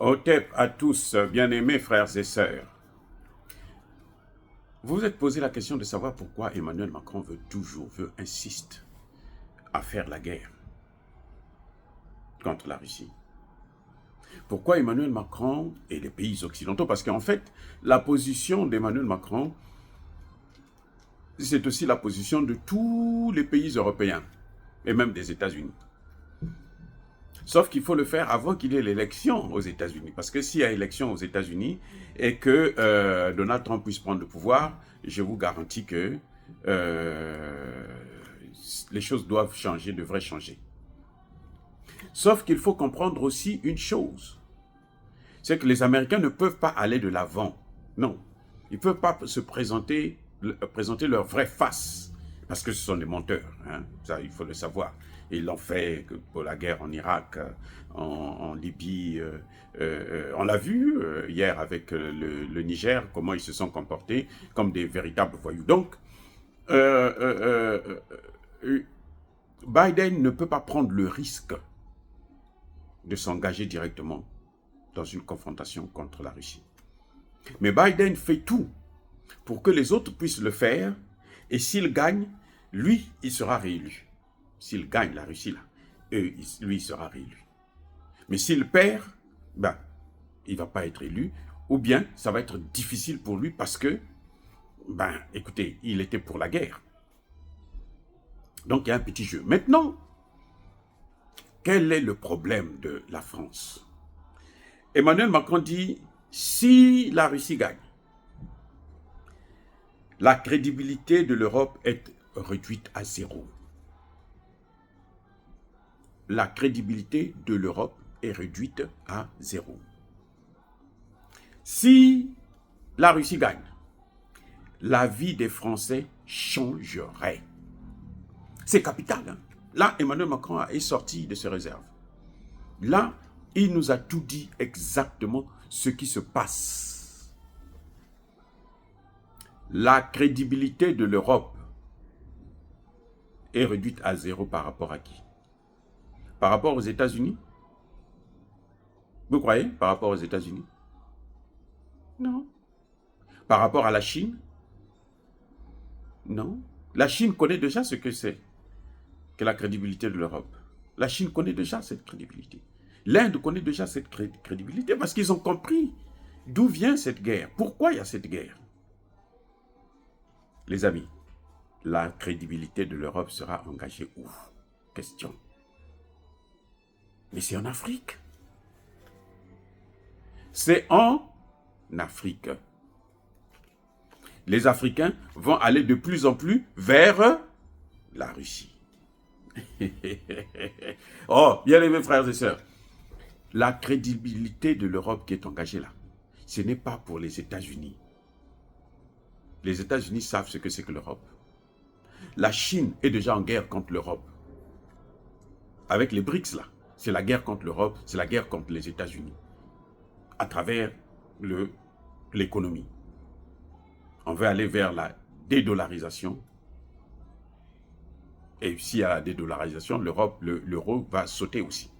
Otep à tous, bien-aimés frères et sœurs. Vous vous êtes posé la question de savoir pourquoi Emmanuel Macron insiste à faire la guerre contre la Russie. Pourquoi Emmanuel Macron et les pays occidentaux? Parce qu'en fait, la position d'Emmanuel Macron, c'est aussi la position de tous les pays européens et même des États-Unis. Sauf qu'il faut le faire avant qu'il y ait l'élection aux États-Unis. Parce que s'il y a élection aux États-Unis et que Donald Trump puisse prendre le pouvoir, je vous garantis que les choses doivent changer, devraient changer. Sauf qu'il faut comprendre aussi une chose. C'est que les Américains ne peuvent pas aller de l'avant. Non. Ils ne peuvent pas se présenter leur vraie face. Parce que ce sont des menteurs. Hein. Ça, il faut le savoir. Ils l'ont fait pour la guerre en Irak, en Libye. On l'a vu hier avec le Niger, comment ils se sont comportés comme des véritables voyous. Donc, Biden ne peut pas prendre le risque de s'engager directement dans une confrontation contre la Russie. Mais Biden fait tout pour que les autres puissent le faire, et s'il gagne, lui, il sera réélu. S'il gagne la Russie, là, lui, il sera réélu. Mais s'il perd, ben, il ne va pas être élu, ou bien ça va être difficile pour lui parce que, ben, écoutez, il était pour la guerre. Donc, il y a un petit jeu. Maintenant, quel est le problème de la France? Emmanuel Macron dit, si la Russie gagne, la crédibilité de l'Europe est réduite à zéro. La crédibilité de l'Europe est réduite à zéro. Si la Russie gagne, la vie des Français changerait. C'est capital. Hein? Là, Emmanuel Macron est sorti de ses réserves. Là, il nous a tout dit exactement ce qui se passe. La crédibilité de l'Europe est réduite à zéro par rapport à qui? Par rapport aux États-Unis? Vous croyez? Par rapport aux États-Unis? Non. Par rapport à la Chine? Non. La Chine connaît déjà ce que c'est que la crédibilité de l'Europe. La Chine connaît déjà cette crédibilité. L'Inde connaît déjà cette crédibilité parce qu'ils ont compris d'où vient cette guerre. Pourquoi il y a cette guerre? Les amis, la crédibilité de l'Europe sera engagée où? Question. Mais c'est en Afrique. C'est en Afrique. Les Africains vont aller de plus en plus vers la Russie. Oh, bien aimés frères et sœurs, la crédibilité de l'Europe qui est engagée là, ce n'est pas pour les États-Unis. Les États-Unis savent ce que c'est que l'Europe. La Chine est déjà en guerre contre l'Europe. Avec les BRICS là, c'est la guerre contre l'Europe, c'est la guerre contre les États-Unis. À travers l'économie. On veut aller vers la dédollarisation. Et s'il y a la dédollarisation, l'euro va sauter aussi.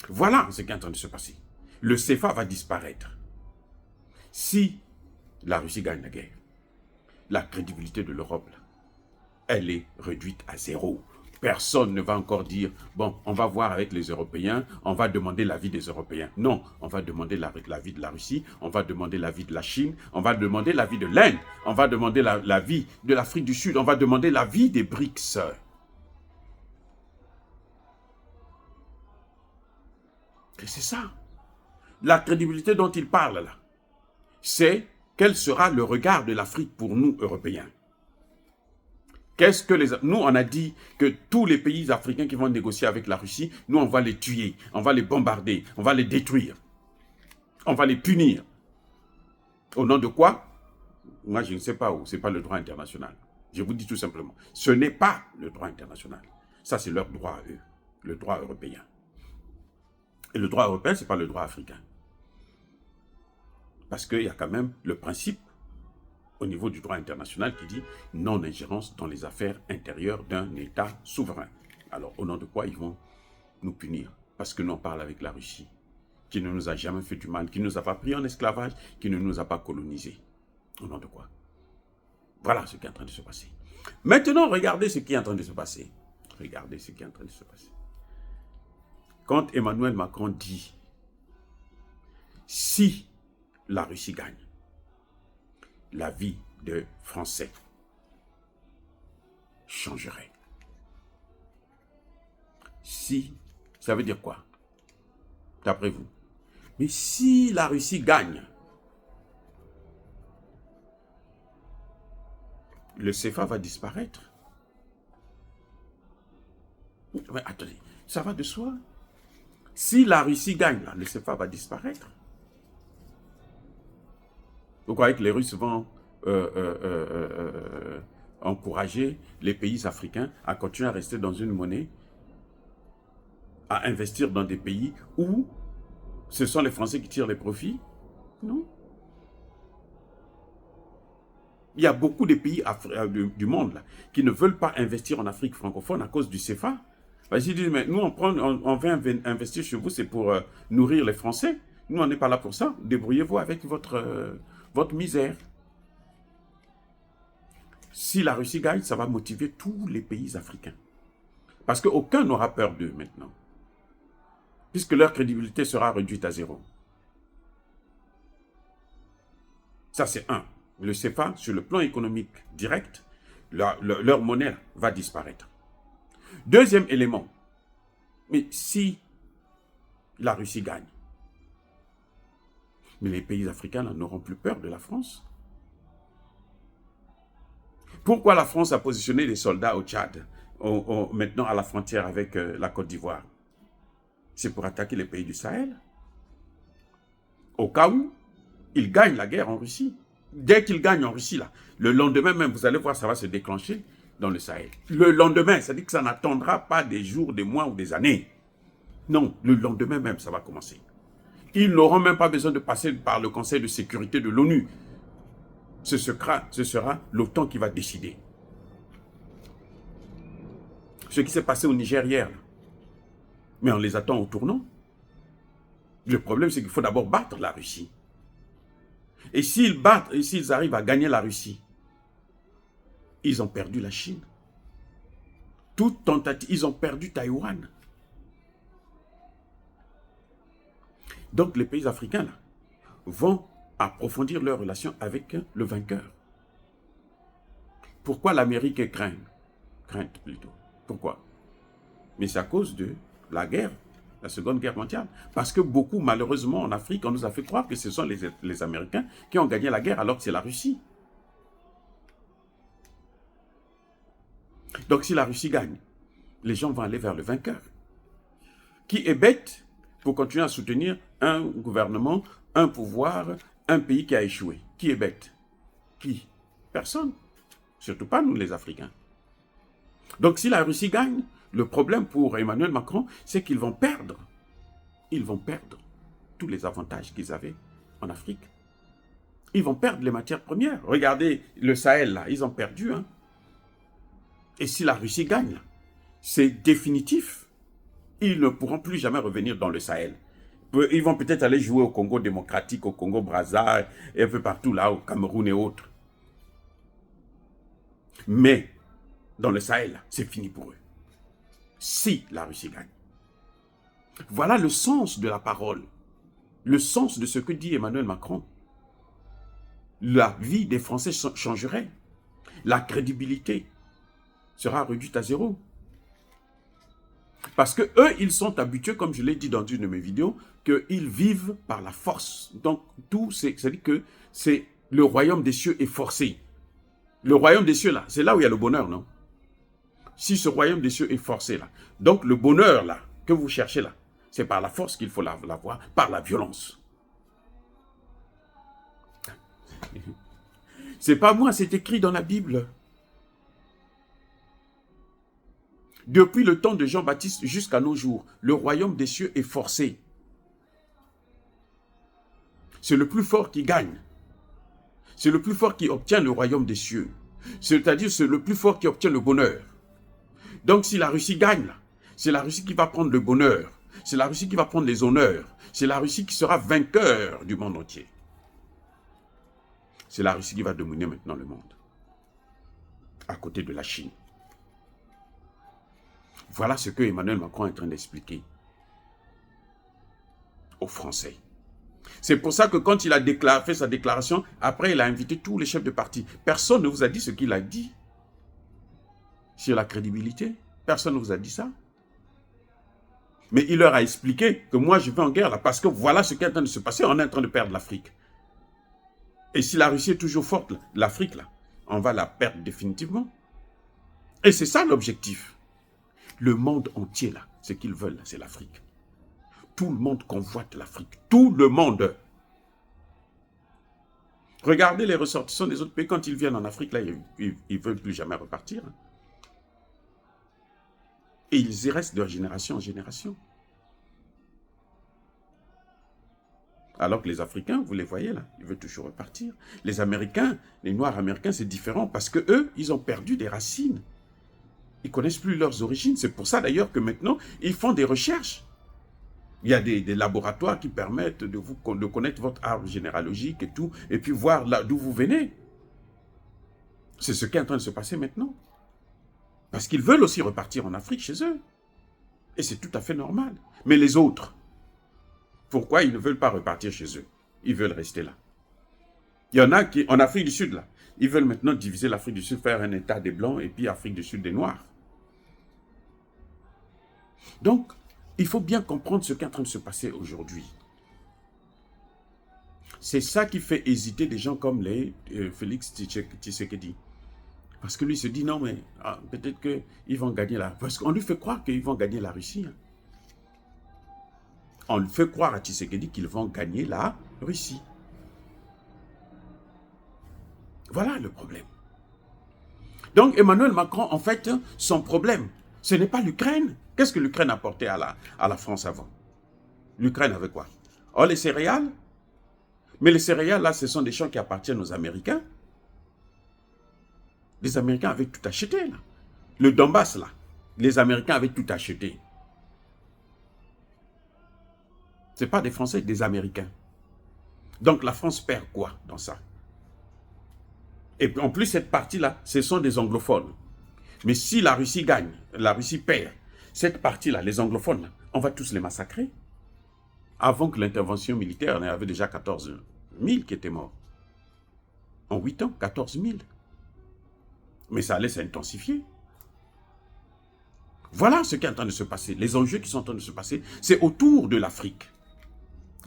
Voilà ce qui est en train de se passer. Le CFA va disparaître. Si la Russie gagne la guerre, la crédibilité de l'Europe, elle est réduite à zéro. Personne ne va encore dire, bon, on va voir avec les Européens, on va demander l'avis des Européens. Non, on va demander l'avis de la Russie, on va demander l'avis de la Chine, on va demander l'avis de l'Inde, on va demander l'avis de l'Afrique du Sud, on va demander l'avis des BRICS. Et c'est ça. La crédibilité dont il parle là, c'est quel sera le regard de l'Afrique pour nous, Européens. Nous, on a dit que tous les pays africains qui vont négocier avec la Russie, nous, on va les tuer, on va les bombarder, on va les détruire. On va les punir. Au nom de quoi? Moi, je ne sais pas où. Ce n'est pas le droit international. Je vous dis tout simplement. Ce n'est pas le droit international. Ça, c'est leur droit à eux. Le droit européen. Et le droit européen, ce n'est pas le droit africain. Parce qu'il y a quand même le principe au niveau du droit international qui dit non-ingérence dans les affaires intérieures d'un État souverain. Alors, au nom de quoi ils vont nous punir, parce que nous on parle avec la Russie, qui ne nous a jamais fait du mal, qui ne nous a pas pris en esclavage, qui ne nous a pas colonisés. Au nom de quoi? Voilà ce qui est en train de se passer. Maintenant, regardez ce qui est en train de se passer. Regardez ce qui est en train de se passer. Quand Emmanuel Macron dit, si la Russie gagne, la vie de Français changerait. Si, ça veut dire quoi? D'après vous? Mais si la Russie gagne, le CFA va disparaître. Mais attendez, ça va de soi. Si la Russie gagne, là, le CFA va disparaître. Vous croyez que les Russes vont encourager les pays africains à continuer à rester dans une monnaie, à investir dans des pays où ce sont les Français qui tirent les profits? Non. Il y a beaucoup de pays du monde là, qui ne veulent pas investir en Afrique francophone à cause du CFA. Parce qu'ils disent, mais nous, on vient investir chez vous, c'est pour nourrir les Français. Nous, on n'est pas là pour ça. Débrouillez-vous avec votre misère. Si la Russie gagne, ça va motiver tous les pays africains. Parce qu'aucun n'aura peur d'eux maintenant. Puisque leur crédibilité sera réduite à zéro. Ça, c'est un. Le CFA, sur le plan économique direct, leur monnaie va disparaître. Deuxième élément, mais si la Russie gagne, mais les pays africains n'auront plus peur de la France. Pourquoi la France a positionné des soldats au Tchad, maintenant à la frontière avec la Côte d'Ivoire? C'est pour attaquer les pays du Sahel. Au cas où ils gagnent la guerre en Russie. Dès qu'ils gagnent en Russie, là, le lendemain même, vous allez voir, ça va se déclencher dans le Sahel. Le lendemain, ça dit que ça n'attendra pas des jours, des mois ou des années. Non, le lendemain même, ça va commencer. Ils n'auront même pas besoin de passer par le Conseil de sécurité de l'ONU. Ce sera l'OTAN qui va décider. Ce qui s'est passé au Niger hier, là. Mais on les attend au tournant. Le problème, c'est qu'il faut d'abord battre la Russie. Et s'ils battent, et s'ils arrivent à gagner la Russie, ils ont perdu la Chine. Toute tentative, ils ont perdu Taïwan. Donc les pays africains là, vont approfondir leurs relations avec le vainqueur. Pourquoi l'Amérique est crainte plutôt? Pourquoi? Mais c'est à cause de la guerre, la Seconde Guerre mondiale. Parce que beaucoup, malheureusement, en Afrique, on nous a fait croire que ce sont les Américains qui ont gagné la guerre, alors que c'est la Russie. Donc si la Russie gagne, les gens vont aller vers le vainqueur. Qui est bête pour continuer à soutenir un gouvernement, un pouvoir, un pays qui a échoué? Qui est bête? Qui? Personne. Surtout pas nous, les Africains. Donc si la Russie gagne, le problème pour Emmanuel Macron, c'est qu'ils vont perdre. Ils vont perdre tous les avantages qu'ils avaient en Afrique. Ils vont perdre les matières premières. Regardez le Sahel, là, ils ont perdu. Hein. Et si la Russie gagne, c'est définitif. Ils ne pourront plus jamais revenir dans le Sahel. Ils vont peut-être aller jouer au Congo démocratique, au Congo-Brazza, et un peu partout là, au Cameroun et autres. Mais dans le Sahel, c'est fini pour eux. Si la Russie gagne. Voilà le sens de la parole. Le sens de ce que dit Emmanuel Macron. La vie des Français changerait. La crédibilité sera réduite à zéro. Parce que eux, ils sont habitués, comme je l'ai dit dans une de mes vidéos, qu'ils vivent par la force. Donc, tout, c'est-à-dire que c'est le royaume des cieux est forcé. Le royaume des cieux, là, c'est là où il y a le bonheur, non? Si ce royaume des cieux est forcé, là. Donc, le bonheur, là, que vous cherchez, là, c'est par la force qu'il faut l'avoir, par la violence. C'est pas moi, c'est écrit dans la Bible. Depuis le temps de Jean-Baptiste jusqu'à nos jours, le royaume des cieux est forcé. C'est le plus fort qui gagne. C'est le plus fort qui obtient le royaume des cieux. C'est-à-dire, c'est le plus fort qui obtient le bonheur. Donc, si la Russie gagne, C'est la Russie qui va prendre le bonheur. C'est la Russie qui va prendre les honneurs. C'est la Russie qui sera vainqueur du monde entier. C'est la Russie qui va dominer maintenant le monde. À côté de la Chine. Voilà ce que Emmanuel Macron est en train d'expliquer aux Français. C'est pour ça que quand il a fait sa déclaration, après il a invité tous les chefs de parti. Personne ne vous a dit ce qu'il a dit sur la crédibilité. Personne ne vous a dit ça. Mais il leur a expliqué que moi je vais en guerre là parce que voilà ce qui est en train de se passer. On est en train de perdre l'Afrique. Et si la Russie est toujours forte, l'Afrique là, on va la perdre définitivement. Et c'est ça l'objectif. Le monde entier là, ce qu'ils veulent, c'est l'Afrique. Tout le monde convoite l'Afrique. Tout le monde. Regardez les ressortissants des autres pays. Quand ils viennent en Afrique, là, ils ne veulent plus jamais repartir. Et ils y restent de génération en génération. Alors que les Africains, vous les voyez là, ils veulent toujours repartir. Les Américains, les Noirs américains, c'est différent parce que eux, ils ont perdu des racines. Ils ne connaissent plus leurs origines. C'est pour ça d'ailleurs que maintenant, ils font des recherches. Il y a des laboratoires qui permettent de connaître votre arbre généalogique et tout, et puis voir d'où vous venez. C'est ce qui est en train de se passer maintenant. Parce qu'ils veulent aussi repartir en Afrique chez eux. Et c'est tout à fait normal. Mais les autres, pourquoi ils ne veulent pas repartir chez eux? Ils veulent rester là. Il y en a qui, en Afrique du Sud, là, ils veulent maintenant diviser l'Afrique du Sud, faire un État des Blancs et puis Afrique du Sud des Noirs. Donc, il faut bien comprendre ce qui est en train de se passer aujourd'hui. C'est ça qui fait hésiter des gens comme les Félix Tshisekedi. Parce que lui se dit, non mais peut-être qu'ils vont gagner la... Parce qu'on lui fait croire qu'ils vont gagner la Russie. Hein. On lui fait croire à Tshisekedi qu'ils vont gagner la Russie. Voilà le problème. Donc Emmanuel Macron, en fait, son problème, ce n'est pas l'Ukraine. Qu'est-ce que l'Ukraine a apporté à la France avant? L'Ukraine avait quoi? Oh, les céréales. Mais les céréales, là, ce sont des champs qui appartiennent aux Américains. Les Américains avaient tout acheté, là. Le Donbass, là, les Américains avaient tout acheté. Ce n'est pas des Français, des Américains. Donc la France perd quoi dans ça? Et en plus, cette partie-là, ce sont des anglophones. Mais si la Russie gagne, la Russie perd, cette partie-là, les anglophones, là, on va tous les massacrer. Avant que l'intervention militaire, on avait déjà 14 000 qui étaient morts. En 8 ans, 14 000. Mais ça allait s'intensifier. Voilà ce qui est en train de se passer. Les enjeux qui sont en train de se passer, c'est autour de l'Afrique.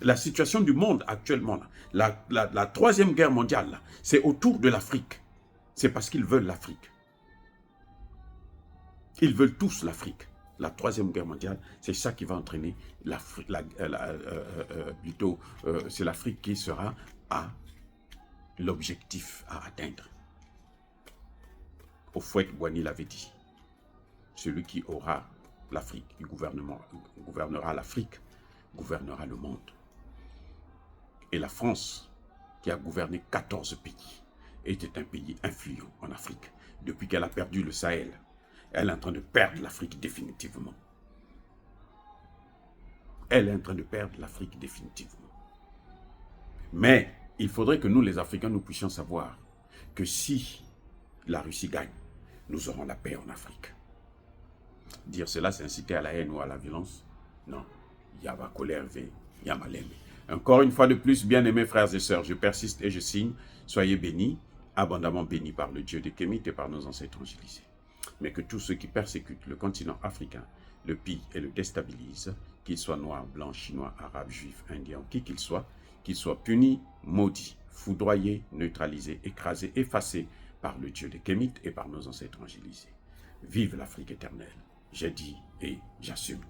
La situation du monde actuellement, là, la troisième guerre mondiale, c'est autour de l'Afrique. C'est parce qu'ils veulent l'Afrique. Ils veulent tous l'Afrique. La troisième guerre mondiale, c'est ça qui va entraîner l'Afrique. C'est l'Afrique qui sera à l'objectif à atteindre. Houphouët-Boigny l'avait dit. Celui qui aura l'Afrique, gouvernera l'Afrique, gouvernera le monde. Et la France, qui a gouverné 14 pays, était un pays influent en Afrique. Depuis qu'elle a perdu le Sahel, elle est en train de perdre l'Afrique définitivement. Elle est en train de perdre l'Afrique définitivement. Mais il faudrait que nous, les Africains, nous puissions savoir que si la Russie gagne, nous aurons la paix en Afrique. Dire cela, c'est inciter à la haine ou à la violence? Non. Yaba colère, Yamalem. Encore une fois de plus, bien-aimés frères et sœurs, je persiste et je signe. Soyez bénis, abondamment bénis par le Dieu des Kémites et par nos ancêtres angélisés. Mais que tous ceux qui persécutent le continent africain le pillent et le déstabilisent, qu'ils soient noirs, blancs, chinois, arabes, juifs, indiens, qui qu'ils soient punis, maudits, foudroyés, neutralisés, écrasés, effacés par le Dieu des Kémites et par nos ancêtres angélisés. Vive l'Afrique éternelle. J'ai dit et j'assume.